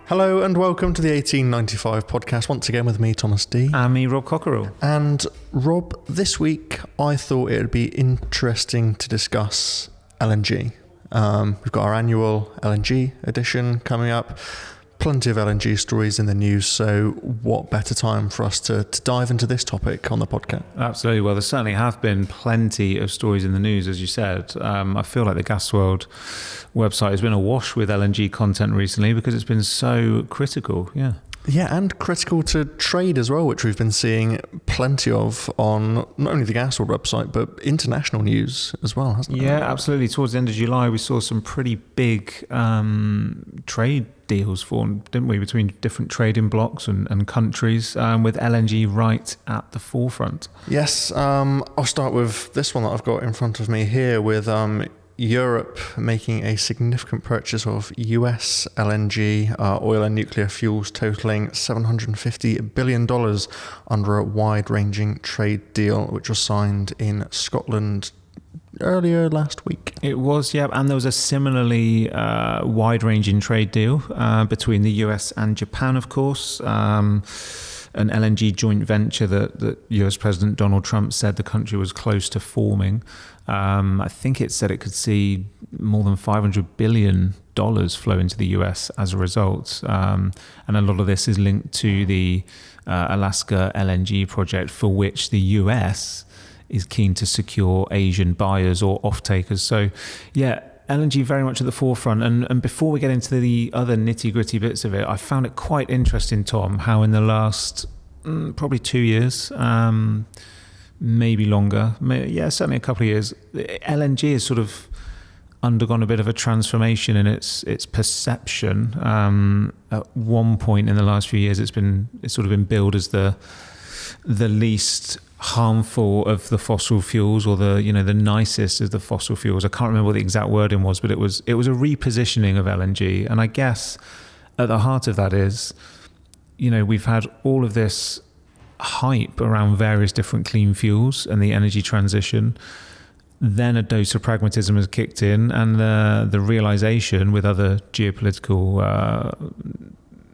Hello and welcome to the 1895 podcast, once again with me, Thomas D. And me, Rob Cockerell. And Rob, this week I thought it would be interesting to discuss LNG. We've got our annual LNG edition coming up. Plenty of LNG stories in the news, so what better time for us to dive into this topic on the podcast? Absolutely. Well, there certainly have been plenty of stories in the news, as you said. I feel like the gasworld website has been awash with LNG content recently because it's been so critical. Yeah, and critical to trade as well, which we've been seeing plenty of on not only the gasworld website, but international news as well, hasn't it? Yeah, absolutely. Towards the end of July, we saw some pretty big trade deals formed, didn't we, between different trading blocks and countries, with LNG right at the forefront. Yes, I'll start with this one that I've got in front of me here with Europe making a significant purchase of US LNG, oil and nuclear fuels, totaling $750 billion under a wide-ranging trade deal, which was signed in Scotland earlier last week. It was, yeah, and there was a similarly wide-ranging trade deal between the US and Japan, of course. An LNG joint venture that US President Donald Trump said the country was close to forming. I think it said it could see more than $500 billion flow into the US as a result. And a lot of this is linked to the Alaska LNG project, for which the US is keen to secure Asian buyers or off-takers. So, yeah, LNG very much at the forefront. And before we get into the other nitty-gritty bits of it, I found it quite interesting, Tom, how in the last probably 2 years, maybe longer, certainly a couple of years, LNG has sort of undergone a bit of a transformation in its perception. At one point in the last few years, it's sort of been billed as the least harmful of the fossil fuels, or the nicest of the fossil fuels. I can't remember what the exact wording was, but it was a repositioning of LNG. And I guess at the heart of that is, we've had all of this hype around various different clean fuels and the energy transition. Then a dose of pragmatism has kicked in, and the realization, with other geopolitical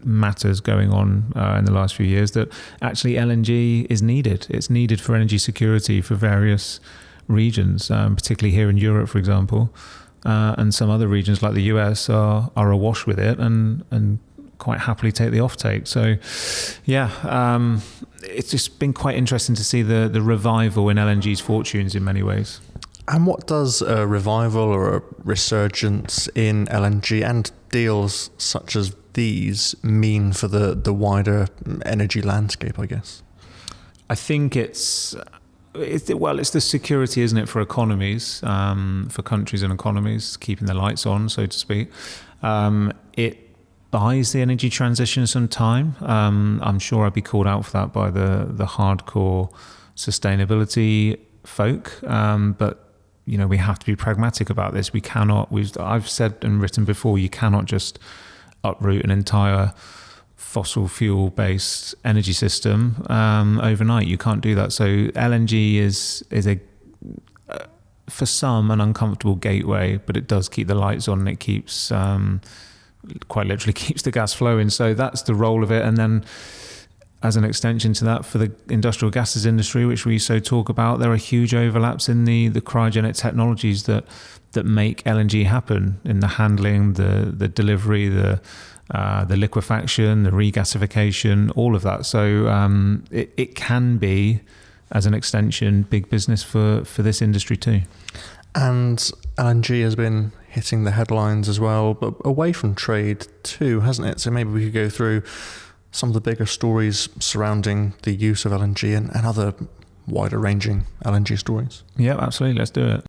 matters going on in the last few years, that actually LNG is needed. It's needed for energy security for various regions, particularly here in Europe, for example, and some other regions like the US are awash with it and quite happily take the offtake. So, yeah, it's just been quite interesting to see the revival in LNG's fortunes in many ways. And what does a revival or a resurgence in LNG and deals such as these mean for the wider energy landscape, I guess? I think it's the security, isn't it, for economies, for countries and economies, keeping the lights on, so to speak. It buys the energy transition some time. I'm sure I'd be called out for that by the hardcore sustainability folk, but we have to be pragmatic about this. We cannot. I've said and written before, you cannot just uproot an entire fossil fuel based energy system overnight. You can't do that. So LNG is a for some an uncomfortable gateway, but it does keep the lights on, and it keeps quite literally keeps the gas flowing. So that's the role of it. And then, as an extension to that, for the industrial gases industry, which we so talk about, there are huge overlaps in the cryogenic technologies that make LNG happen, in the handling, the delivery, the liquefaction, the regasification, all of that. So it can be, as an extension, big business for this industry too. And LNG has been hitting the headlines as well, but away from trade too, hasn't it? So maybe we could go through some of the bigger stories surrounding the use of LNG and other wider ranging LNG stories. Yeah, absolutely. Let's do it.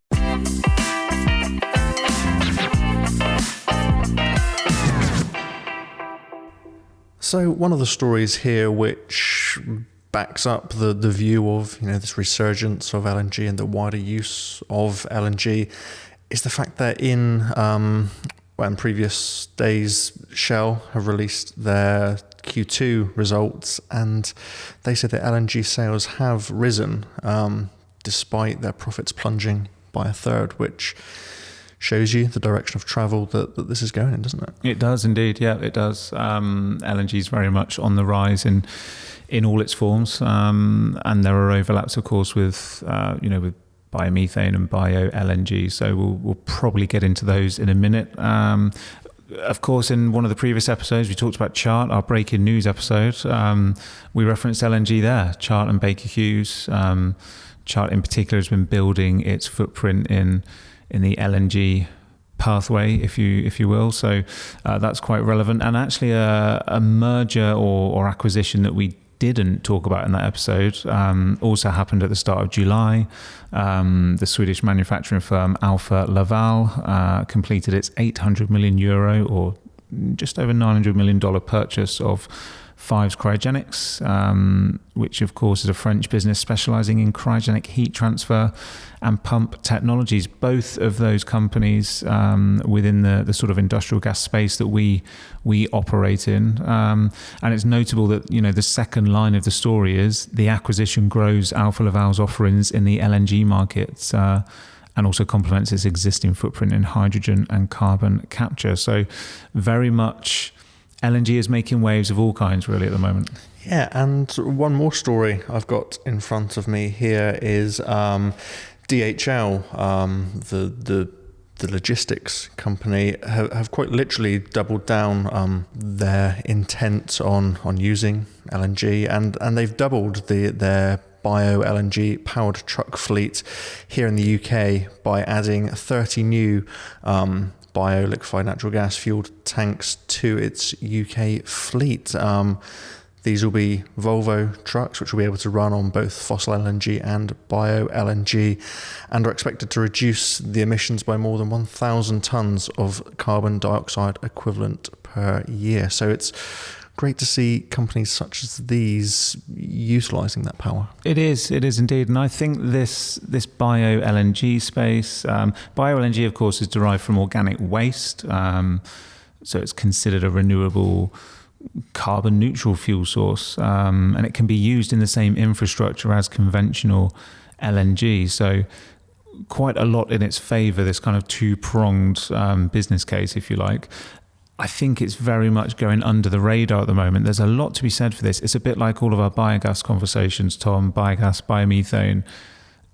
So one of the stories here which backs up the view of this resurgence of LNG and the wider use of LNG is the fact that in previous days Shell have released their Q2 results, and they said that LNG sales have risen despite their profits plunging by a third, which shows you the direction of travel that this is going in, doesn't it? It does indeed, yeah, it does. LNG is very much on the rise in all its forms, and there are overlaps, of course, with with biomethane and bio-LNG. So we'll probably get into those in a minute. Of course, in one of the previous episodes, we talked about Chart, our breaking news episode. We referenced LNG there. Chart and Baker Hughes. Chart in particular has been building its footprint in the LNG pathway, if you will. So that's quite relevant. And actually a merger or acquisition that we didn't talk about in that episode also happened at the start of July. The Swedish manufacturing firm Alfa Laval completed its €800 million or just over $900 million purchase of Fives Cryogenics, which of course is a French business specializing in cryogenic heat transfer and pump technologies. Both of those companies within the sort of industrial gas space that we operate in. And it's notable that, the second line of the story is the acquisition grows Alfa Laval's offerings in the LNG markets and also complements its existing footprint in hydrogen and carbon capture. So very much LNG is making waves of all kinds really at the moment. Yeah, and one more story I've got in front of me here is DHL, the logistics company, have quite literally doubled down their intent on using LNG, and they've doubled their bio-LNG powered truck fleet here in the UK by adding 30 new bio-liquefied natural gas fueled tanks to its UK fleet. These will be Volvo trucks, which will be able to run on both fossil LNG and bio-LNG, and are expected to reduce the emissions by more than 1,000 tonnes of carbon dioxide equivalent per year. So it's great to see companies such as these utilising that power. It is indeed. And I think this bio-LNG space, bio-LNG of course is derived from organic waste. So it's considered a renewable carbon neutral fuel source, and it can be used in the same infrastructure as conventional LNG. So quite a lot in its favour, this kind of two-pronged business case, if you like. I think it's very much going under the radar at the moment. There's a lot to be said for this. It's a bit like all of our biogas conversations, Tom, biogas, biomethane.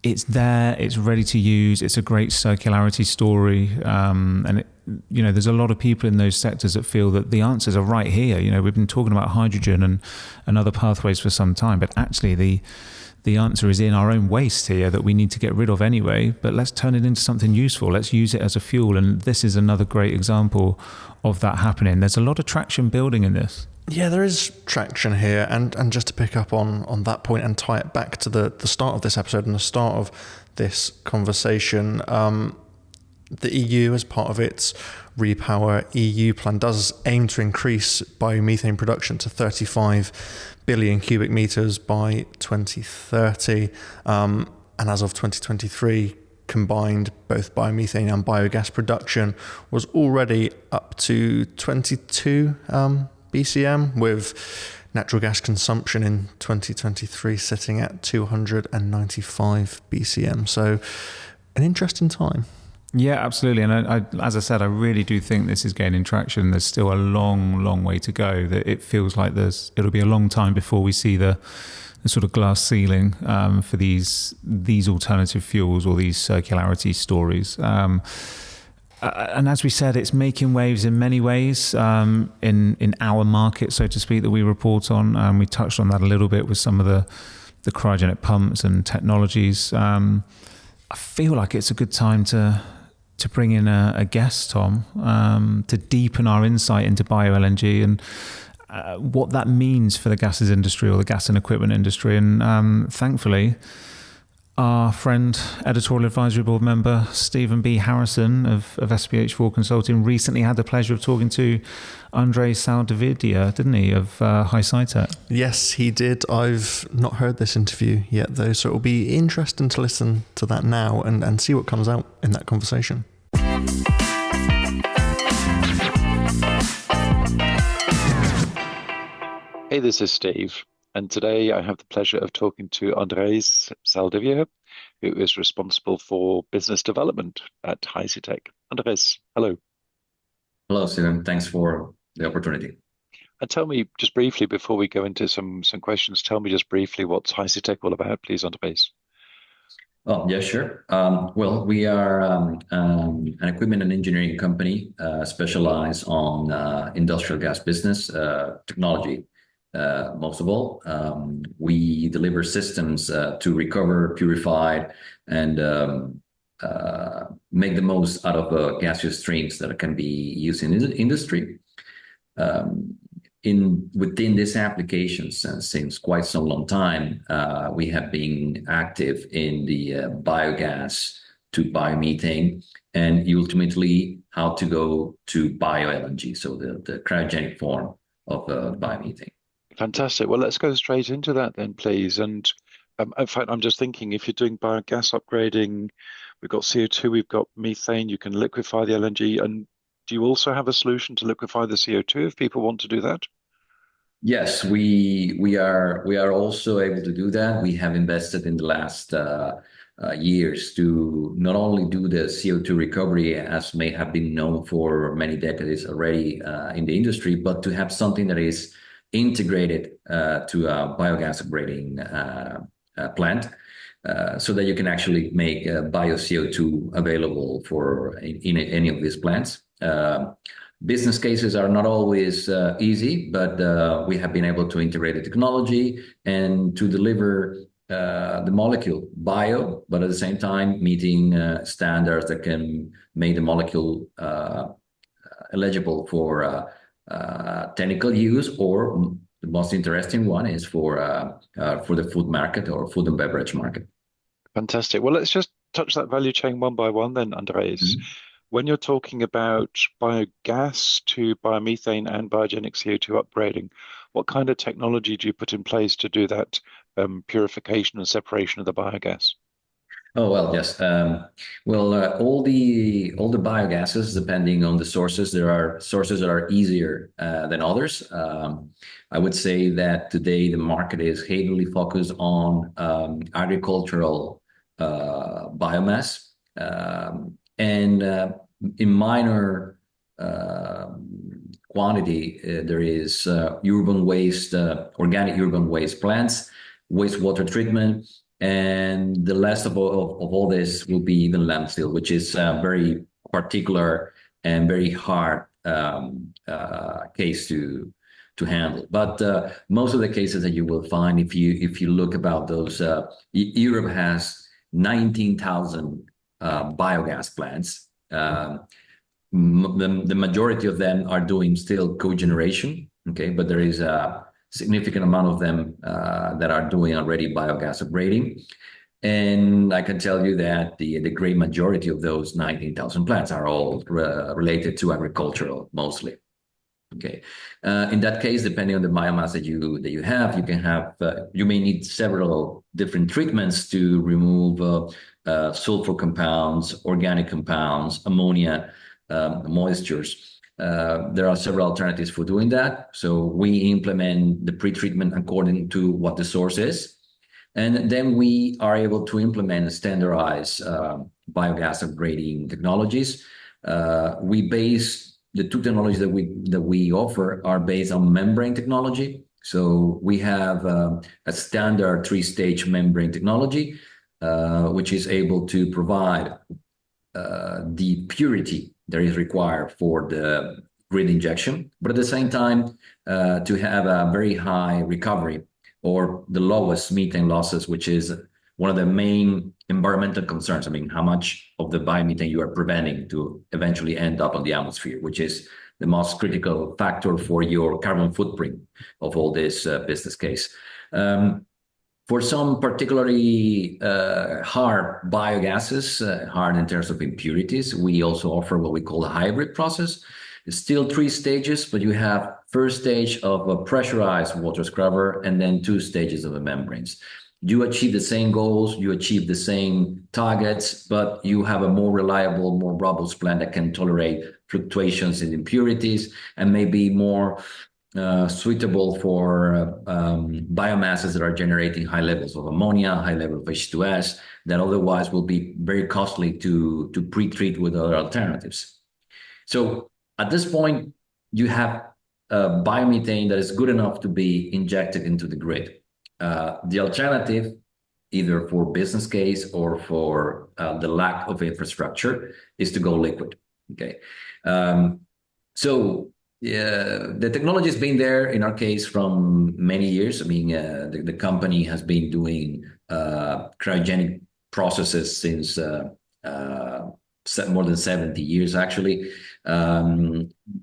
It's there, it's ready to use, it's a great circularity story. And there's a lot of people in those sectors that feel that the answers are right here. We've been talking about hydrogen and other pathways for some time, but actually the answer is in our own waste here that we need to get rid of anyway, but let's turn it into something useful. Let's use it as a fuel. And this is another great example of that happening. There's a lot of traction building in this. Yeah, there is traction here. And just to pick up on that point and tie it back to the start of this episode and the start of this conversation, the EU, as part of its Repower EU plan, does aim to increase biomethane production to 35 billion cubic meters by 2030. And as of 2023, combined both biomethane and biogas production was already up to 22 BCM, with natural gas consumption in 2023 sitting at 295 BCM. So an interesting time. Yeah, absolutely. And I, as I said, I really do think this is gaining traction. There's still a long, long way to go. That it feels like it'll be a long time before we see the sort of glass ceiling for these alternative fuels or these circularity stories. And as we said, it's making waves in many ways in our market, so to speak, that we report on. We touched on that a little bit with some of the cryogenic pumps and technologies. I feel like it's a good time to bring in a guest, Tom, to deepen our insight into bio-LNG and what that means for the gases industry or the gas and equipment industry. And thankfully, our friend, editorial advisory board member, Stephen B. Harrison of SPH4 Consulting recently had the pleasure of talking to Andrei Saldividia, didn't he, of HiSciTech? Yes, he did. I've not heard this interview yet, though, so it'll be interesting to listen to that now and see what comes out in that conversation. Hey, this is Steve, and today I have the pleasure of talking to Andrei Saldivia, who is responsible for business development at HyCitech. Andres, hello. Hello, Stephen. Thanks for the opportunity. And tell me just briefly before we go into some questions, tell me just briefly what's HyCitech all about, please, Andres. Oh, yeah, sure. Well, we are an equipment and engineering company specialized on industrial gas business technology. Most of all, we deliver systems to recover, purify, and make the most out of gaseous streams that can be used in industry. Within this application, since quite some long time, we have been active in the biogas to biomethane, and ultimately how to go to bio-LNG, so the cryogenic form of biomethane. Fantastic. Well, let's go straight into that then, please. And in fact, I'm just thinking if you're doing biogas upgrading, we've got CO2, we've got methane, you can liquefy the LNG. And do you also have a solution to liquefy the CO2 if people want to do that? Yes, we are also able to do that. We have invested in the last years to not only do the CO2 recovery, as may have been known for many decades already in the industry, but to have something that is integrated to a biogas upgrading plant. So that you can actually make bio CO2 available for in any of these plants. Business cases are not always easy, but we have been able to integrate the technology and to deliver the molecule bio, but at the same time meeting standards that can make the molecule eligible for technical use, or the most interesting one is for the food market or food and beverage market. Fantastic. Well, let's just touch that value chain one by one then, Andres. Mm-hmm. When you're talking about biogas to biomethane and biogenic CO2 upgrading, what kind of technology do you put in place to do that purification and separation of the biogas? Oh, well, yes. All the biogases, depending on the sources, there are sources that are easier than others. I would say that today the market is heavily focused on agricultural biomass, and in minor quantity, there is urban waste, organic urban waste plants, wastewater treatment. And the last of all this will be even landfill, which is very particular and very hard case to handle. But most of the cases that you will find, if you look about those, Europe has 19,000 biogas plants. The majority of them are doing still cogeneration, okay, but there is a significant amount of them that are doing already biogas upgrading. And I can tell you that the great majority of those 19,000 plants are all related to agricultural mostly. Okay, in that case, depending on the biomass that you have, you may need several different treatments to remove sulfur compounds, organic compounds, ammonia, moistures. There are several alternatives for doing that. So we implement the pre-treatment according to what the source is. And then we are able to implement standardized biogas upgrading technologies. The two technologies that we offer are based on membrane technology. So we have a standard 3-stage membrane technology, which is able to provide the purity that is required for the grid injection, but at the same time to have a very high recovery or the lowest methane losses, which is one of the main environmental concerns. I mean, how much of the biomethane you are preventing to eventually end up on the atmosphere, which is the most critical factor for your carbon footprint of all this business case. For some particularly hard biogases, hard in terms of impurities, we also offer what we call a hybrid process. It's still 3 stages, but you have first stage of a pressurized water scrubber and then 2 stages of the membranes. You achieve the same goals, you achieve the same targets, but you have a more reliable, more robust plant that can tolerate fluctuations in impurities and maybe more suitable for biomasses that are generating high levels of ammonia, high level of H2S, that otherwise will be very costly to pre-treat with other alternatives. So at this point, you have biomethane that is good enough to be injected into the grid. The alternative, either for business case or for the lack of infrastructure, is to go liquid. Okay, so the technology has been there in our case from many years. I mean, the company has been doing cryogenic processes since more than 70 years, actually.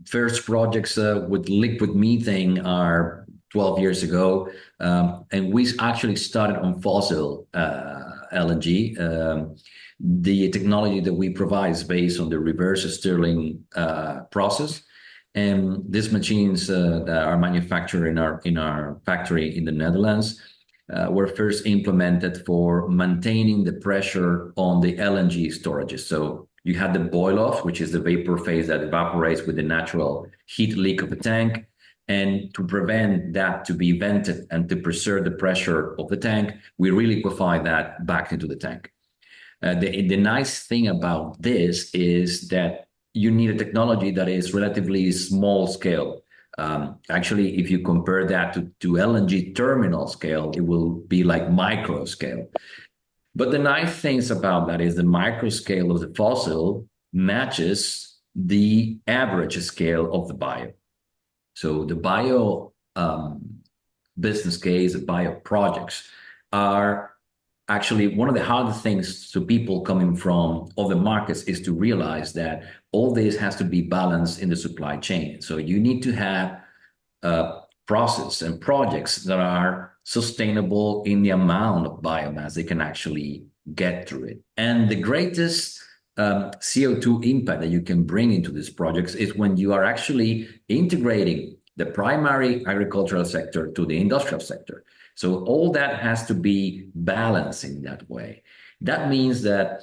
First projects with liquid methane are 12 years ago, and we actually started on fossil LNG. The technology that we provide is based on the reverse Stirling process. And these machines that are manufactured in our factory in the Netherlands were first implemented for maintaining the pressure on the LNG storages. So you have the boil off, which is the vapor phase that evaporates with the natural heat leak of the tank. And to prevent that to be vented and to preserve the pressure of the tank, we reliquefy that back into the tank. The nice thing about this is that you need a technology that is relatively small scale. Actually, if you compare that to LNG terminal scale, it will be like micro scale. But the nice things about that is the micro scale of the fossil matches the average scale of the bio. So the bio business case, the bio projects are actually one of the hardest things to people coming from other markets is to realize that all this has to be balanced in the supply chain. So you need to have process and projects that are sustainable in the amount of biomass they can actually get through it. And the greatest CO2 impact that you can bring into these projects is when you are actually integrating the primary agricultural sector to the industrial sector. So all that has to be balanced in that way. That means that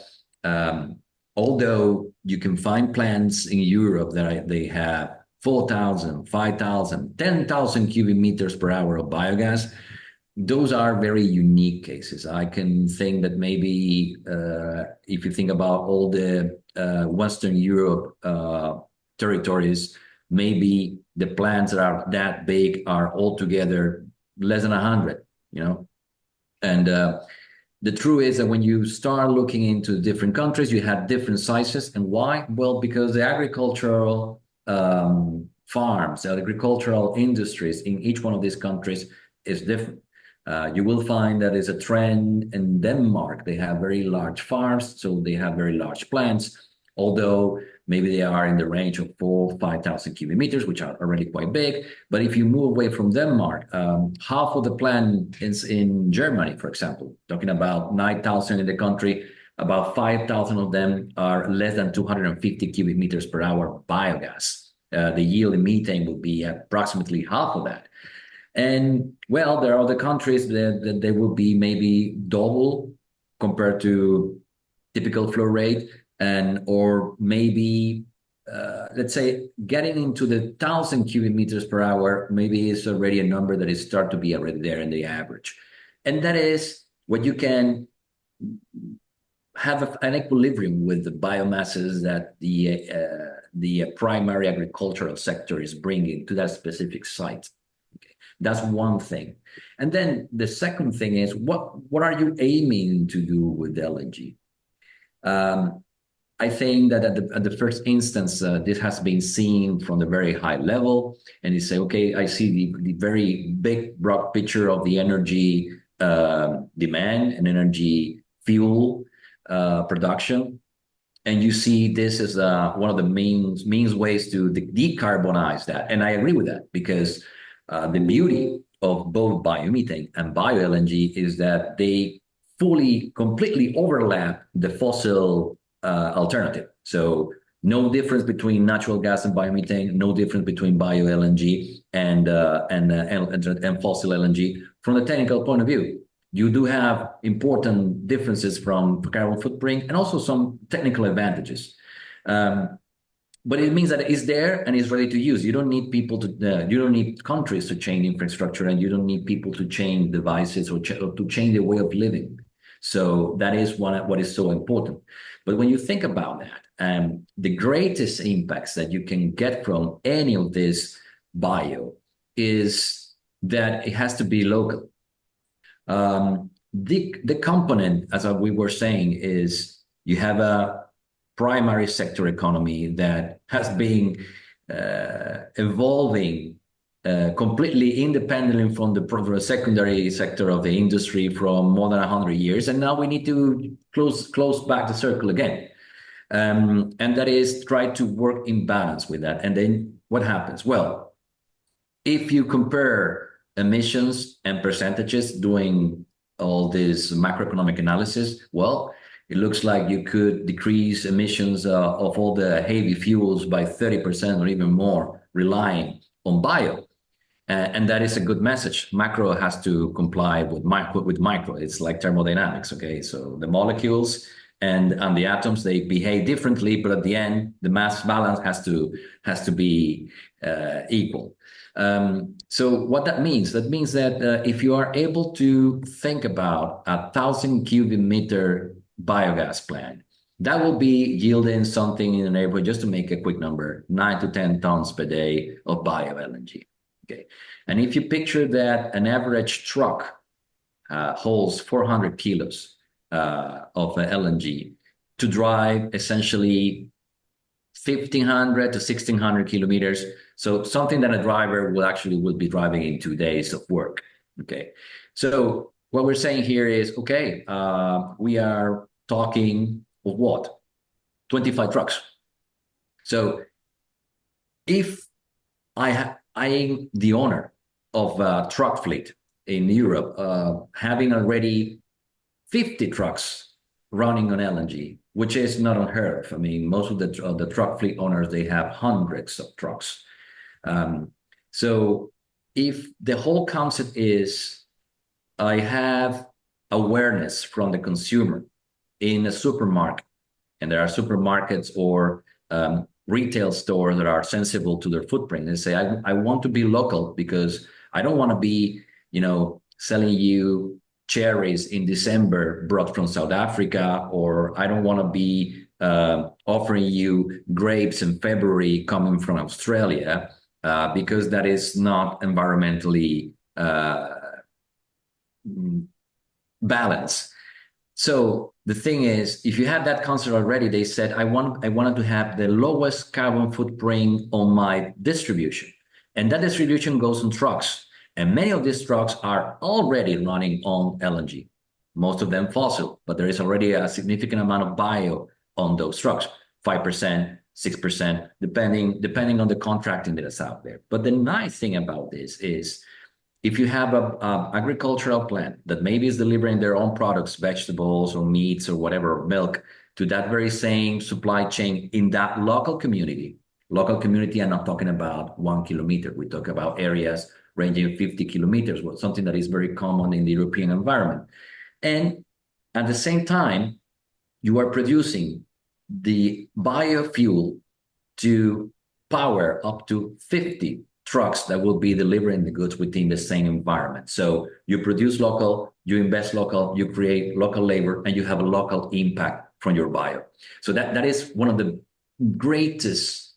although you can find plants in Europe that they have 4,000, 5,000, 10,000 cubic meters per hour of biogas, those are very unique cases. I can think that maybe if you think about all the Western Europe territories, maybe the plants that are that big are altogether less than 100, you know? And the truth is that when you start looking into different countries, you have different sizes. And why? Well, because the agricultural farms, the agricultural industries in each one of these countries is different. You will find that is a trend in Denmark. They have very large farms, so they have very large plants, although maybe they are in the range of 4,000 or 5,000 cubic meters, which are already quite big. But if you move away from Denmark, half of the plant is in Germany, for example, talking about 9,000 in the country, about 5,000 of them are less than 250 cubic meters per hour biogas. The yield in methane will be approximately half of that. And well, there are other countries that they will be maybe double compared to typical flow rate, and or maybe let's say getting into the 1,000 cubic meters per hour maybe is already a number that is start to be already there in the average. And that is what you can have an equilibrium with the biomasses that the primary agricultural sector is bringing to that specific site. Okay. That's one thing. And then the second thing is, what are you aiming to do with LNG? I think that at the first instance, this has been seen from the very high level, and you say, okay, I see the very big broad picture of the energy demand and energy fuel production, and you see this as one of the means ways to decarbonize that. And I agree with that, because the beauty of both biomethane and bio-LNG is that they completely overlap the fossil alternative. So no difference between natural gas and biomethane, no difference between bio-LNG and fossil LNG from the technical point of view. You do have important differences from carbon footprint and also some technical advantages. but it means that it's there and it's ready to use. You don't need people to, you don't need countries to change infrastructure, and you don't need people to change devices or to change their way of living. So that is what is so important. But when you think about that, the greatest impacts that you can get from any of this bio is that it has to be local. The component, as we were saying, is you have a primary sector economy that has been evolving completely independently from the secondary sector of the industry from more than 100 years. And now we need to close back the circle again. And that is try to work in balance with that. And then what happens? Well, if you compare emissions and percentages doing all this macroeconomic analysis, well, it looks like you could decrease emissions of all the heavy fuels by 30% or even more, relying on bio. And that is a good message. Macro has to comply with micro. It's like thermodynamics, okay? So the molecules and the atoms, they behave differently, but at the end, the mass balance has to be equal. So what that means that if you are able to think about 1,000 cubic meter biogas plant, that will be yielding something in the neighborhood, just to make a quick number, 9 to 10 tons per day of bio-LNG. Okay, and if you picture that an average truck holds 400 kilos of LNG to drive essentially 1,500 to 1,600 kilometers, so something that a driver will be driving in 2 days of work. Okay, so what we're saying here is, okay, we are talking of what? 25 trucks. So if I'm the owner of a truck fleet in Europe, having already 50 trucks running on LNG, which is not unheard of. I mean, most of the truck fleet owners, they have hundreds of trucks. So if the whole concept is I have awareness from the consumer in a supermarket, and there are supermarkets or retail stores that are sensible to their footprint, and say, I want to be local because I don't want to be, selling you cherries in December brought from South Africa, or I don't want to be offering you grapes in February coming from Australia, because that is not environmentally balanced. So the thing is, if you have that concept already, they said, I wanted to have the lowest carbon footprint on my distribution. And that distribution goes on trucks. And many of these trucks are already running on LNG, most of them fossil, but there is already a significant amount of bio on those trucks, 5%, 6%, depending on the contracting that is out there. But the nice thing about this is, if you have a agricultural plant that maybe is delivering their own products, vegetables or meats or whatever, or milk, to that very same supply chain in that local community, I'm not talking about 1 kilometer. We talk about areas ranging 50 kilometers, something that is very common in the European environment. And at the same time, you are producing the biofuel to power up to 50 trucks that will be delivering the goods within the same environment. So you produce local, you invest local, you create local labor, and you have a local impact from your bio. So that is one of the greatest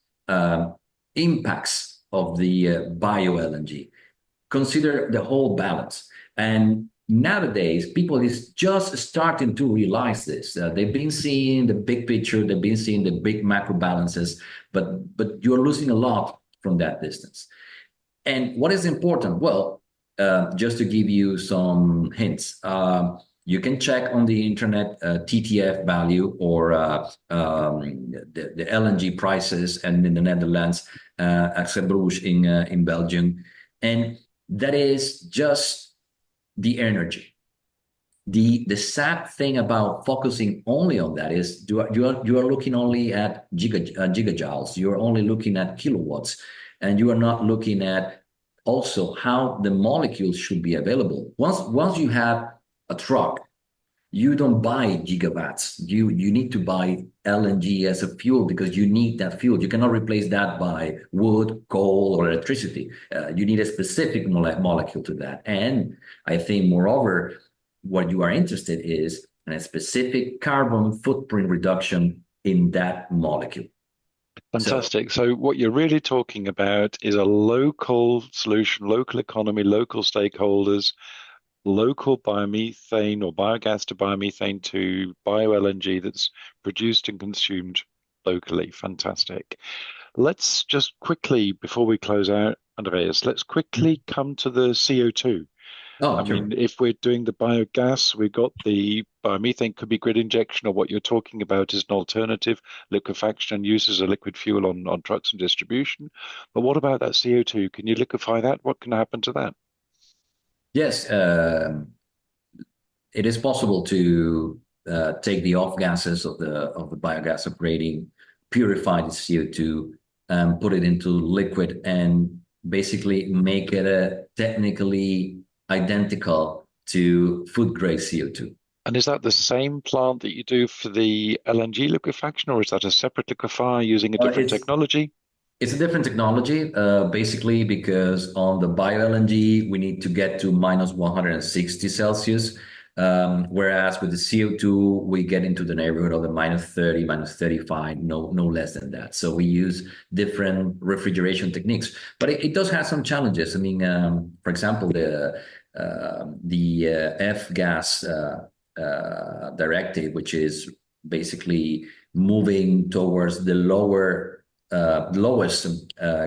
impacts of the bio-LNG. Consider the whole balance. And nowadays, people is just starting to realize this. They've been seeing the big picture, they've been seeing the big macro balances, but you're losing a lot from that distance. And what is important? Well, just to give you some hints, you can check on the internet TTF value or the LNG prices, and in the Netherlands, Axebrouge in Belgium. And that is just the energy. The sad thing about focusing only on that is you are looking only at gigajoules. You are only looking at kilowatts, and you are not looking at also how the molecules should be available. Once you have a truck you don't buy gigawatts. You need to buy LNG as a fuel because you need that fuel. You cannot replace that by wood, coal, or electricity. You need a specific molecule to that. And I think, moreover, what you are interested is in a specific carbon footprint reduction in that molecule. Fantastic. So what you're really talking about is a local solution, local economy, local stakeholders, local biomethane or biogas to biomethane to bio-LNG that's produced and consumed locally. Fantastic. Let's just quickly, before we close out, Andreas, let's quickly come to the CO2. Oh, I sure. mean, if we're doing the biogas, we've got the biomethane, could be grid injection, or what you're talking about is an alternative, liquefaction and use as a liquid fuel on trucks and distribution. But what about that CO2? Can you liquefy that? What can happen to that? Yes, it is possible to take the off gases of the biogas upgrading, purify the CO2, put it into liquid, and basically make it technically identical to food grade CO2. And is that the same plant that you do for the LNG liquefaction, or is that a separate liquefier using a different technology? It's a different technology, basically, because on the bio-LNG, we need to get to minus 160 Celsius, whereas with the CO2, we get into the neighborhood of the minus 30, minus 35, no less than that. So we use different refrigeration techniques, but it does have some challenges. I mean, for example, the F-gas directive, which is basically moving towards the lowest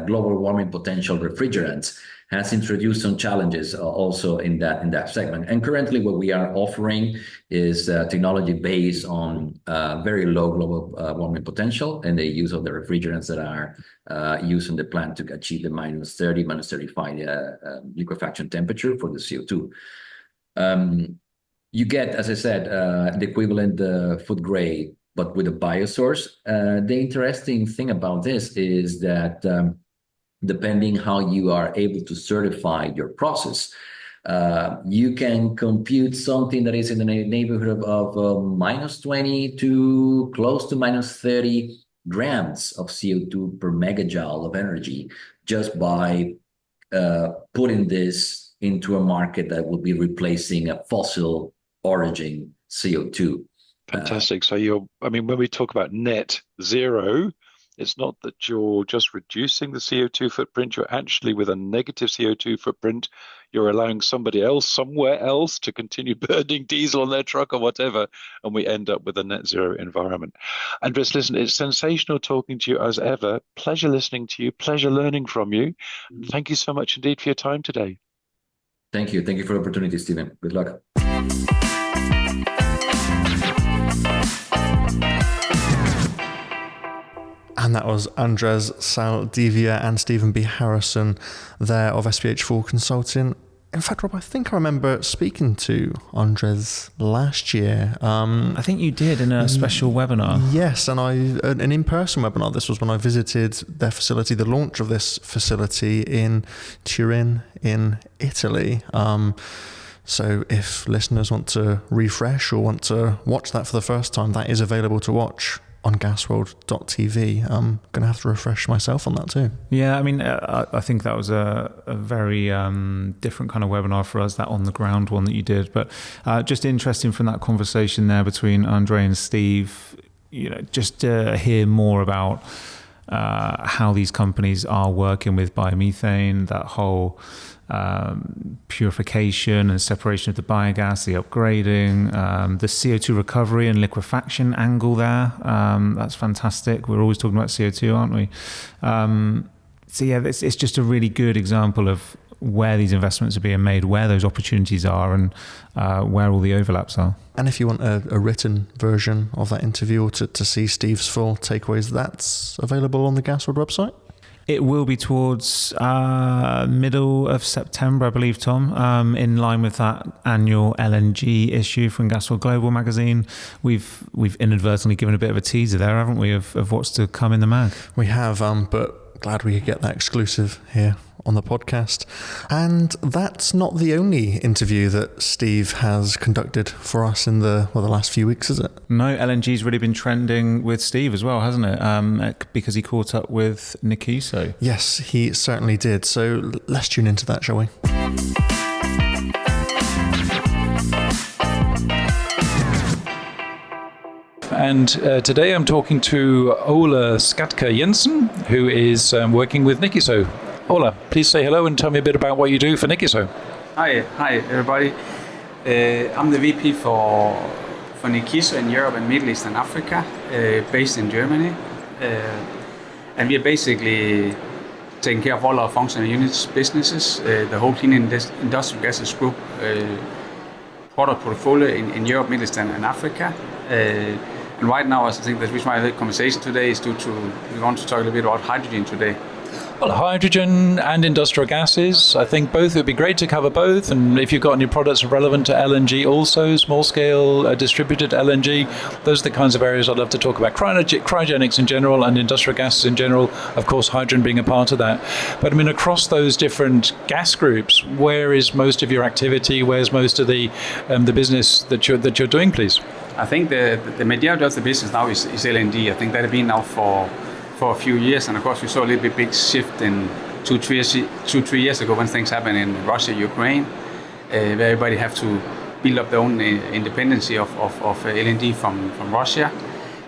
global warming potential refrigerants, has introduced some challenges also in that segment. And currently, what we are offering is technology based on very low global warming potential and the use of the refrigerants that are used in the plant to achieve the minus 30, minus 35 liquefaction temperature for the CO2. You get, as I said, the equivalent food grade, but with a biosource. The interesting thing about this is that depending how you are able to certify your process, you can compute something that is in the neighborhood of minus 20 to close to minus 30 grams of CO2 per megajoule of energy just by putting this into a market that will be replacing a fossil origin CO2. Fantastic. So when we talk about net zero, it's not that you're just reducing the CO2 footprint, you're actually with a negative CO2 footprint, you're allowing somebody else somewhere else to continue burning diesel on their truck or whatever, and we end up with a net zero environment. Andreas, listen, it's sensational talking to you as ever. Pleasure listening to you, pleasure learning from you. Thank you so much indeed for your time today. Thank you. Thank you for the opportunity, Stephen. Good luck. And that was Andres Saldivia and Stephen B. Harrison there of SPH4 Consulting. In fact, Rob, I think I remember speaking to Andres last year. I think you did in a special webinar. Yes, and an in-person webinar. This was when I visited their facility, the launch of this facility in Turin in Italy. So if listeners want to refresh or want to watch that for the first time, that is available to watch on gasworld.tv. I'm going to have to refresh myself on that too. Yeah, I mean, I think that was a very different kind of webinar for us, that on the ground one that you did. But just interesting from that conversation there between Andre and Steve, just to hear more about how these companies are working with biomethane, that whole purification and separation of the biogas, the upgrading, the CO2 recovery and liquefaction angle there. That's fantastic. We're always talking about CO2, aren't we? So yeah, it's just a really good example of where these investments are being made, where those opportunities are, and where all the overlaps are. And if you want a written version of that interview or to see Steve's full takeaways, that's available on the Gasworld website? It will be towards middle of September, I believe, Tom, in line with that annual LNG issue from Gasworld Global magazine. We've inadvertently given a bit of a teaser there, haven't we, of what's to come in the mag? We have, but but glad we could get that exclusive here on the podcast. And that's not the only interview that Steve has conducted for us in the last few weeks, is it? No, LNG's really been trending with Steve as well, hasn't it? Because he caught up with Nikiso. Yes, he certainly did. So let's tune into that, shall we? And today I'm talking to Ola Skatka Jensen, who is working with Nikiso. Ola, please say hello and tell me a bit about what you do for Nikiso. Hi everybody. I'm the VP for Nikiso in Europe and Middle East and Africa, based in Germany. And we are basically taking care of all our functional units businesses, the whole clean industrial gases group product portfolio in Europe, Middle East and Africa. And right now, I think the reason why I had a conversation today is due to, we want to talk a little bit about hydrogen today. Well, hydrogen and industrial gases, I think both, it would be great to cover both. And if you've got any products relevant to LNG also, small scale, distributed LNG, those are the kinds of areas I'd love to talk about. Cryogenics in general and industrial gases in general, of course, hydrogen being a part of that. But I mean, across those different gas groups, where is most of your activity? Where's most of the business that you're doing, please? I think the majority of the business now is LNG. I think that has been now for a few years, and of course we saw a little bit big shift in 2-3 years ago when things happened in Russia, Ukraine, where everybody have to build up their own independency of LNG from Russia.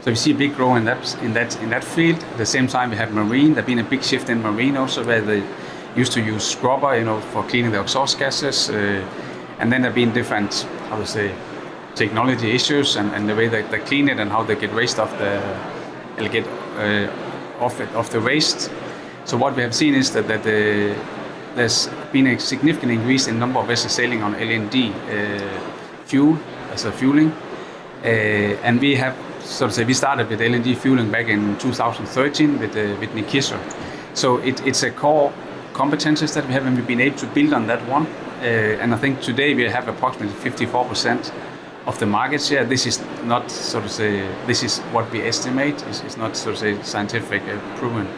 So we see a big growth in that field. At the same time, we have marine. There's been a big shift in marine also, where they used to use scrubber, for cleaning the exhaust gases, and then there have been different, I would say, technology issues and the way that they clean it and how they get waste off the waste. So what we have seen is that there's been a significant increase in number of vessels sailing on LNG fuel as a fueling, and we have, so to say, we started with LNG fueling back in 2013 with Nikiso. So it's a core competences that we have, and we've been able to build on that one. And I think today we have approximately 54% of the market share. This is not, so to say, this is what we estimate. It's not, so to say, scientific proven.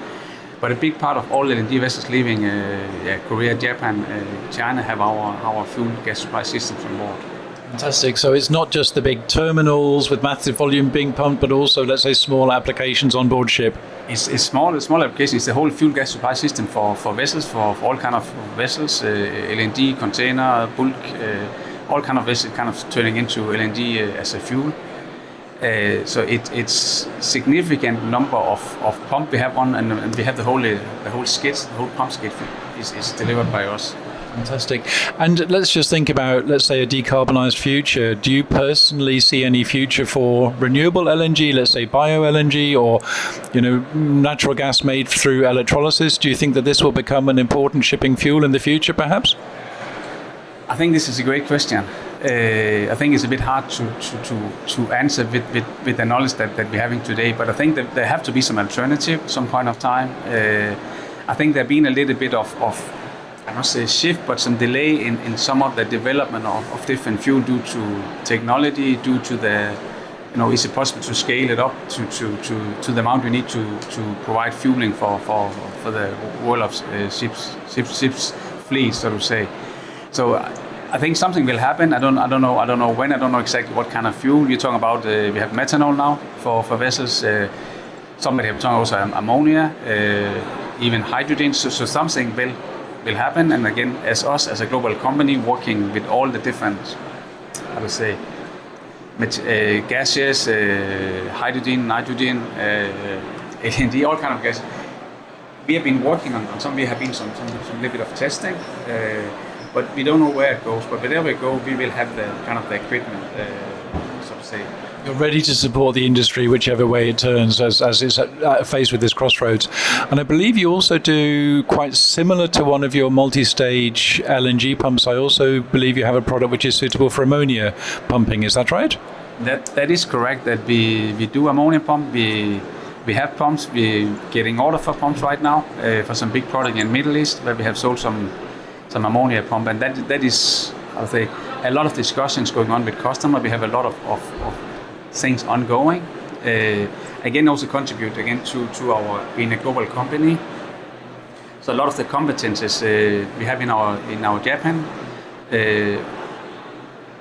But a big part of all LNG vessels leaving Korea, Japan, China have our fuel gas supply systems on board. Fantastic. So it's not just the big terminals with massive volume being pumped, but also, let's say, small applications on board ship. It's small applications. It's the whole fuel gas supply system for vessels, for all kind of vessels, LNG, container, bulk, all kind of vessels kind of turning into LNG as a fuel. So it's significant number of pump we have on, and we have the whole skid, the whole pump skid is delivered by us. Fantastic. And let's just think about, let's say, a decarbonized future. Do you personally see any future for renewable LNG, let's say bio-LNG, or natural gas made through electrolysis? Do you think that this will become an important shipping fuel in the future, perhaps? I think this is a great question. I think it's a bit hard to answer with the knowledge that we're having today, but I think that there have to be some alternative some point of time. I think there's been a little bit of I don't say shift, but some delay in some of the development of different fuel due to technology, due to the, is it possible to scale it up to the amount we need to provide fueling for the world of ships fleet, so to say. So I think something will happen. I don't know when. I don't know exactly what kind of fuel you're talking about. We have methanol now for vessels. Somebody have talking also ammonia, even hydrogen. So something will happen. And again, as a global company working with all the different, I would say, gases, hydrogen, nitrogen, LNG, all kind of gases. We have been working on some. We have been some little bit of testing. But we don't know where it goes. But wherever we go, we will have the kind of the equipment, so to say. You're ready to support the industry whichever way it turns as it's faced with this crossroads. And I believe you also do quite similar to one of your multi-stage LNG pumps. I also believe you have a product which is suitable for ammonia pumping. Is that right? That is correct. That we do ammonia pump. We have pumps. We're getting order for pumps right now for some big product in Middle East where we have sold some ammonia pump, and that is, I would say, a lot of discussions going on with customer. We have a lot of things ongoing. Again, also contribute again to our being a global company. So a lot of the competences we have in our Japan, I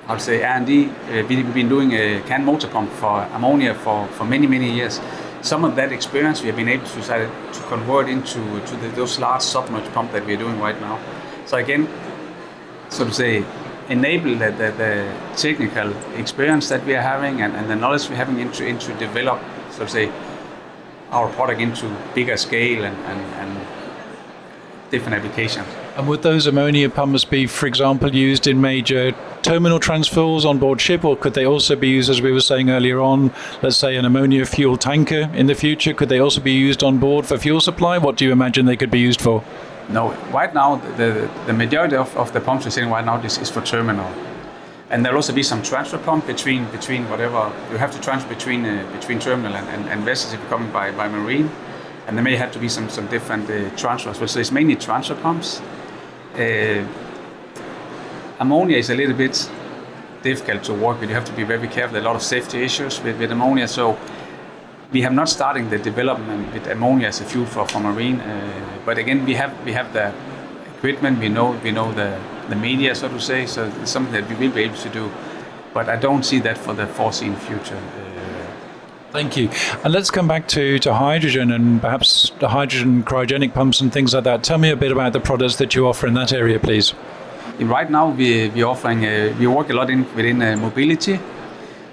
would say R&D, we've been doing a can motor pump for ammonia for many years. Some of that experience we have been able to convert into those large submerged pumps that we're doing right now. So again, so to say, enable the technical experience that we are having and the knowledge we're having into develop, so to say, our product into bigger scale and different applications. And would those ammonia pumps be, for example, used in major terminal transfers on board ship, or could they also be used, as we were saying earlier on, let's say an ammonia fuel tanker in the future? Could they also be used on board for fuel supply? What do you imagine they could be used for? No, right now the majority of the pumps we're selling right now is for terminal, and there'll also be some transfer pump between whatever you have to transfer between terminal and vessels if you're coming by marine, and there may have to be some different transfers. So it's mainly transfer pumps. Ammonia is a little bit difficult to work with. You have to be very careful. There are a lot of safety issues with ammonia. So we have not started the development with ammonia as a fuel for marine. But again, we have the equipment. We know the media, so to say. So it's something that we will be able to do. But I don't see that for the foreseen future. Thank you. And let's come back to hydrogen and perhaps the hydrogen cryogenic pumps and things like that. Tell me a bit about the products that you offer in that area, please. Right now, we're offering, we work a lot within mobility.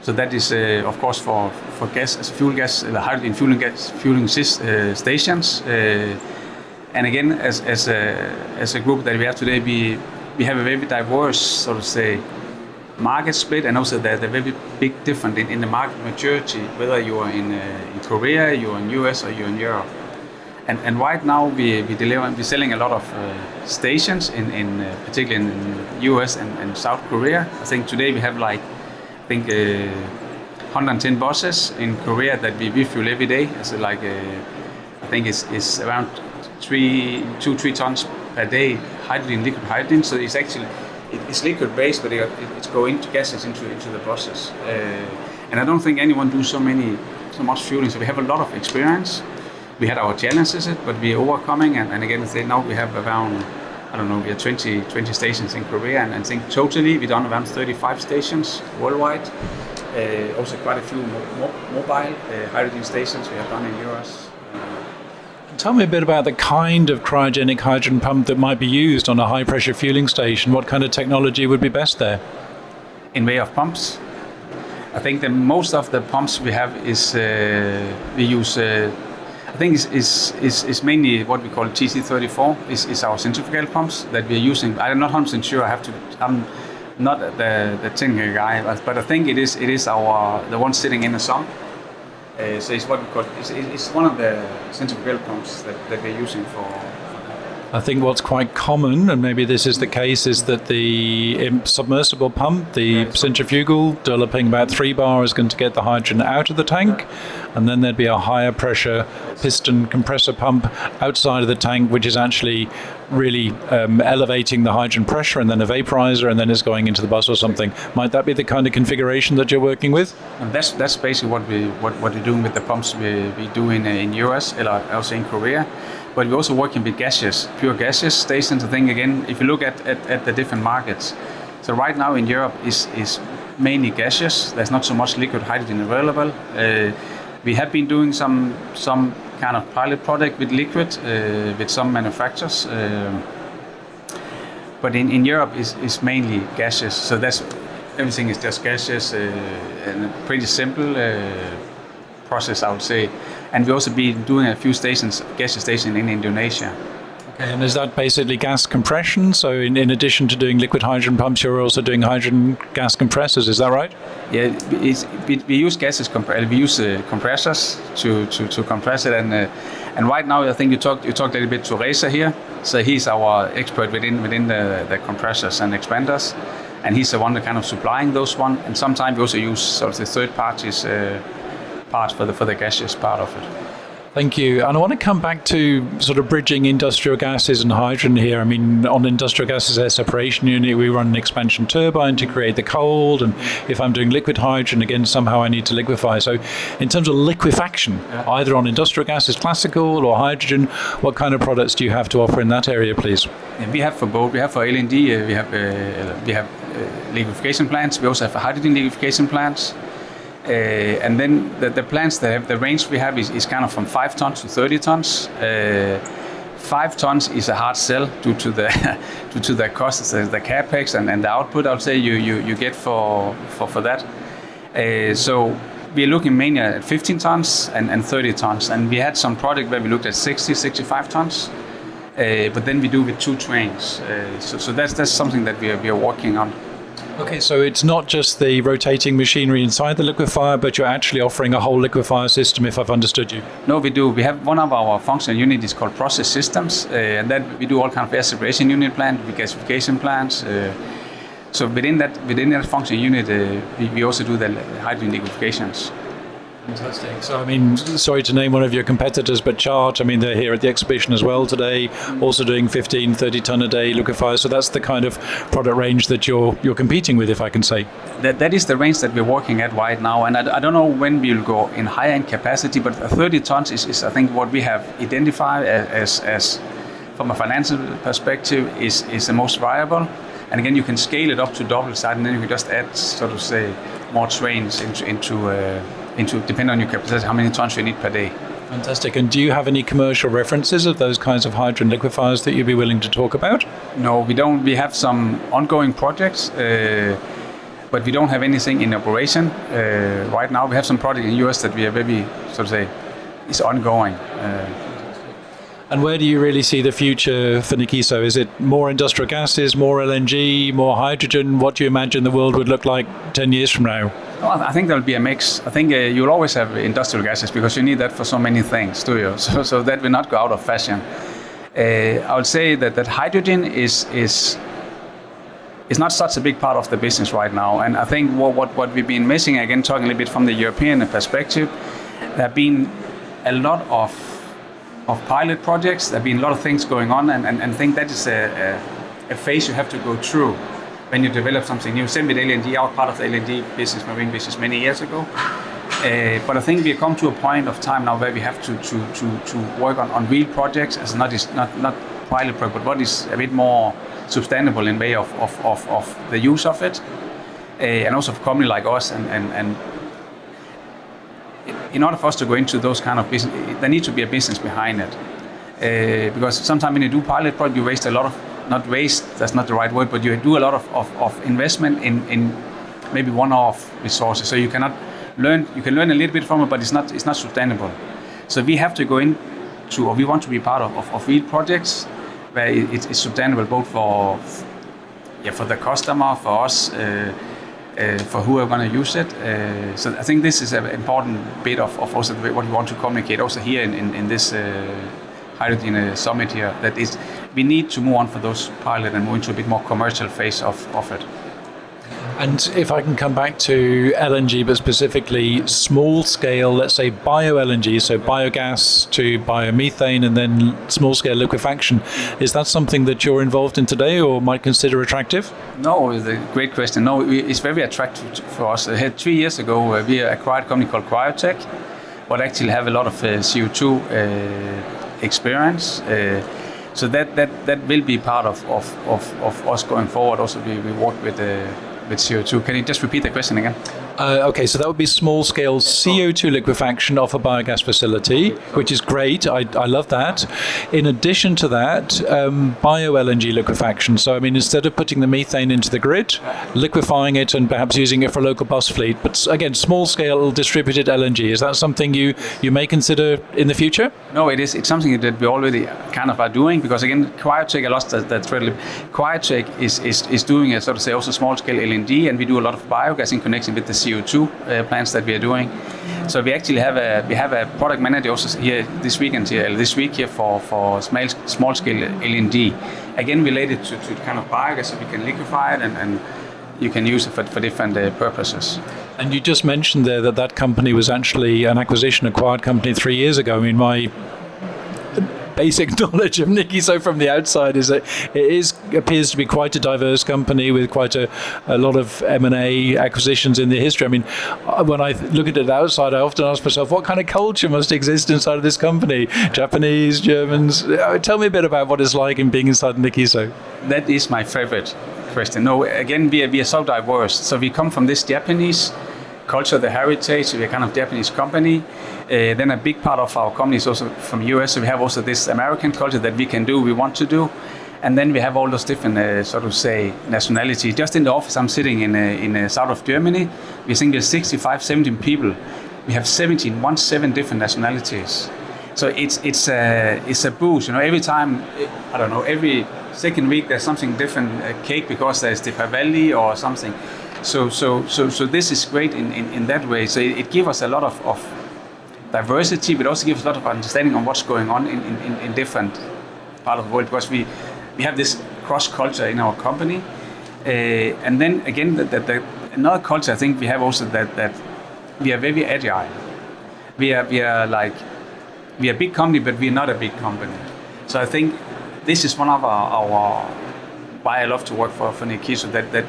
So that is, of course, for gas, as fuel gas, hydrogen fueling stations. And again, as a group that we have today, we have a very diverse, so to say, market split, and also the very big difference in the market maturity, whether you are in Korea, you're in US, or you're in Europe. And right now we're selling a lot of stations in particularly in US and South Korea. I think today we have 110 buses in Korea that we refuel every day. So I think it's around 2-3 tons per day liquid hydrogen. So it's actually it's liquid based, but it's going to gases into the process. And I don't think anyone do so much fueling. So we have a lot of experience. We had our challenges, but we're overcoming. And again, now we have around, we have 20 stations in Korea, and I think totally we've done around 35 stations worldwide. Also quite a few mobile hydrogen stations we have done in US. Tell me a bit about the kind of cryogenic hydrogen pump that might be used on a high pressure fueling station. What kind of technology would be best there? In way of pumps, I think that most of the pumps we have is we use. I think is mainly what we call TC34 is our centrifugal pumps that we're using. I'm not 100% sure. I'm not the technical guy, but I think it is the one sitting in the sump. So it's what we call it's one of the centrifugal pumps that we're using for. I think what's quite common, and maybe this is the case, is that the submersible pump, the centrifugal, developing about 3 bar is going to get the hydrogen out of the tank, and then there'd be a higher pressure piston compressor pump outside of the tank, which is actually really elevating the hydrogen pressure, and then a vaporizer, and then it's going into the bus or something. Might that be the kind of configuration that you're working with? And that's basically what we're doing with the pumps we do in US, and also in Korea. But we're also working with pure gaseous stations. I think, again, if you look at the different markets, so right now in Europe is mainly gaseous. There's not so much liquid hydrogen available. We have been doing some kind of pilot project with liquid with some manufacturers. But in Europe is mainly gaseous. So everything is just gaseous and a pretty simple process, I would say. And we've also been doing a few gaseous stations in Indonesia. Okay, and is that basically gas compression? So in addition to doing liquid hydrogen pumps, you're also doing hydrogen gas compressors, is that right? Yeah, we use gases. We use compressors to compress it, and right now I think you talked a little bit to Reza here. So he's our expert within the compressors and expanders, and he's the one that kind of supplying those one. And sometimes we also use sort of the third parties parts for the gaseous part of it. Thank you. And I want to come back to sort of bridging industrial gases and hydrogen here. I mean, on industrial gases, their separation unit, we run an expansion turbine to create the cold. And if I'm doing liquid hydrogen, again, somehow I need to liquefy. So in terms of liquefaction, either on industrial gases, classical or hydrogen, what kind of products do you have to offer in that area, please? And we have for both. We have for LNG, we have liquefaction plants. We also have hydrogen liquefaction plants. And then the plants that have the range we have is kind of from 5 tons to 30 tons. 5 tons is a hard sell due to the due to the costs, the capex and the output. I'll say you get for that. So we're looking mainly at 15 tons and 30 tons. And we had some project where we looked at 65 tons. But then we do with 2 trains. So that's something that we are working on. Okay, so it's not just the rotating machinery inside the liquefier, but you're actually offering a whole liquefier system, if I've understood you. No, we do. We have one of our functional units is called process systems, and that we do all kind of air separation unit plant, regasification plants. So within that functional unit, we also do the hydrogen liquefations. Fantastic. So, I mean, sorry to name one of your competitors, but Chart, I mean, they're here at the exhibition as well today, also doing 15, 30 ton a day liquefiers. So that's the kind of product range that you're competing with, if I can say. That is the range that we're working at right now. And I don't know when we'll go in higher end capacity, but 30 tons is I think, what we have identified as from a financial perspective, is the most viable. And again, you can scale it up to double size, and then you can just add, so to say, more trains into depending on your capacity, how many tons you need per day. Fantastic. And do you have any commercial references of those kinds of hydrogen liquefiers that you'd be willing to talk about? No, we don't. We have some ongoing projects, but we don't have anything in operation right now. We have some projects in the US that we are maybe, so to say, is ongoing. And where do you really see the future for Nikiso? Is it more industrial gases, more LNG, more hydrogen? What do you imagine the world would look like 10 years from now? Well, I think there'll be a mix. I think you'll always have industrial gases because you need that for so many things, do you? So that will not go out of fashion. I would say that hydrogen is not such a big part of the business right now. And I think what we've been missing, again, talking a little bit from the European perspective, there have been a lot of pilot projects. There have been a lot of things going on, and I think that is a phase you have to go through when you develop something new. Same with LNG, I was part of the LNG business, marine business, many years ago. But I think we have come to a point of time now where we have to work on real projects, as not pilot project, but what is a bit more sustainable in way of the use of it, and also for a company like us. And in order for us to go into those kind of business, there needs to be a business behind it. Because sometimes when you do pilot project, you waste a lot of, not waste, that's not the right word, but you do a lot of investment in maybe one-off resources. So you can learn a little bit from it, but it's not sustainable. So we have to go into, or we want to be part of real projects where it's sustainable both for the customer, for us, for who are going to use it. So I think this is an important bit of also what we want to communicate also here in this hydrogen summit here, that is, we need to move on for those pilot and move into a bit more commercial phase of it. And if I can come back to LNG, but specifically small scale, let's say bio-LNG, so biogas to biomethane and then small scale liquefaction, is that something that you're involved in today or might consider attractive? No, it's a great question. No, it's very attractive for us. 3 years ago, we acquired a company called Cryotech, what actually have a lot of CO2 experience. So that will be part of us going forward. Also, we work with CO2. Can you just repeat the question again? Okay, so that would be small-scale CO2 liquefaction off a biogas facility, which is great. I love that. In addition to that, bio-LNG liquefaction. So, I mean, instead of putting the methane into the grid, liquefying it and perhaps using it for a local bus fleet. But again, small-scale distributed LNG. Is that something you may consider in the future? No, it is. It's something that we already kind of are doing, because again, Cryotech, I lost that thread. Cryotech is doing a sort of say also small-scale LNG, and we do a lot of biogas in connection with the CO2 plants that we are doing. So we actually have a product manager also here this week here for small scale LNG, again related to kind of biogas, so we can liquefy it and you can use it for different purposes. And you just mentioned there that company was actually an acquired company 3 years ago. I mean, my basic knowledge of Nikiso from the outside is that it appears to be quite a diverse company with quite a lot of M&A acquisitions in the history. I mean, when I look at it outside, I often ask myself, what kind of culture must exist inside of this company? Japanese, Germans? Tell me a bit about what it's like in being inside Nikiso. That is my favorite question. No, again, we are so diverse. So we come from this Japanese culture, the heritage. We're kind of Japanese company. Then a big part of our company is also from US. So we have also this American culture that we can do, we want to do. And then we have all those different, sort of say, nationalities. Just in the office, I'm sitting in south of Germany. We think there's 65, 17 people. We have 17 different nationalities. So it's a boost. You know, every time, I don't know, every second week there's something different, cake because there's the Pavali or something. So this is great in that way. So it gives us a lot of diversity, but also gives us a lot of understanding on what's going on in different part of the world, because we have this cross culture in our company. And then again, another culture I think we have also that we are very agile. We are a big company, but we are not a big company. So I think this is one of our why I love to work for Nikiso, that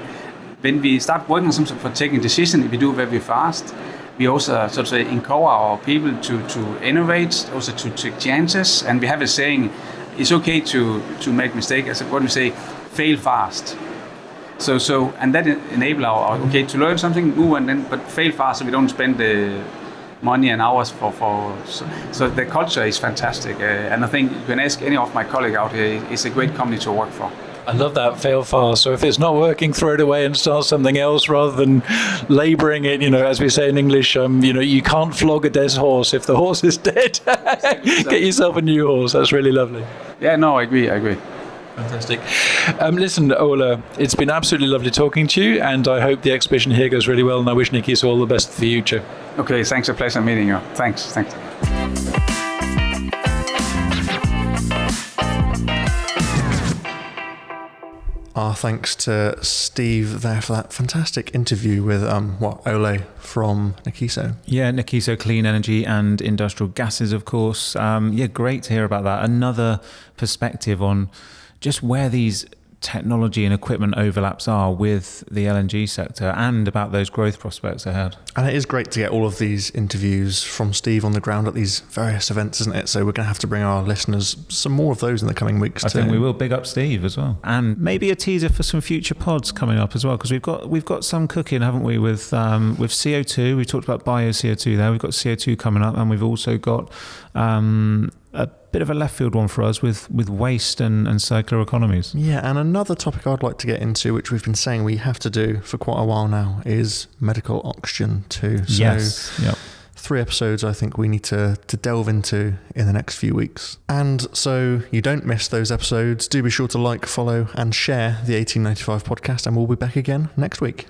when we start working on something for taking decisions, we do very fast. We also sort of encourage our people to innovate, also to take chances. And we have a saying, it's okay to make mistakes. As what we say, fail fast. So and that enable our to learn something new and then but fail fast, so we don't spend the money and hours for so the culture is fantastic. And I think you can ask any of my colleagues out here, it's a great company to work for. I love that, fail fast. So if it's not working, throw it away and start something else rather than labouring it. You know, as we say in English, you can't flog a dead horse if the horse is dead. Get yourself a new horse. That's really lovely. Yeah, no, I agree. Fantastic. Listen, Ola, it's been absolutely lovely talking to you, and I hope the exhibition here goes really well, and I wish Nikiso all the best for the future. Okay, thanks. A pleasure meeting you. Thanks. Our thanks to Steve there for that fantastic interview with Ole from Nikiso. Yeah, Nikiso Clean Energy and Industrial Gases, of course. Great to hear about that. Another perspective on just where these technology and equipment overlaps are with the LNG sector and about those growth prospects ahead. And it is great to get all of these interviews from Steve on the ground at these various events, isn't it? So we're going to have to bring our listeners some more of those in the coming weeks too. I think we will. Big up Steve as well. And maybe a teaser for some future pods coming up as well, because we've got some cooking, haven't we, with CO2. We talked about bio-CO2 there. We've got CO2 coming up, and we've also got a bit of a left field one for us with waste and circular economies. Yeah, and another topic I'd like to get into, which we've been saying we have to do for quite a while now, is medical oxygen too. So yes. Yep. 3 episodes I think we need to delve into in the next few weeks. And so you don't miss those episodes, do be sure to like, follow and share the 1895 podcast, and we'll be back again next week.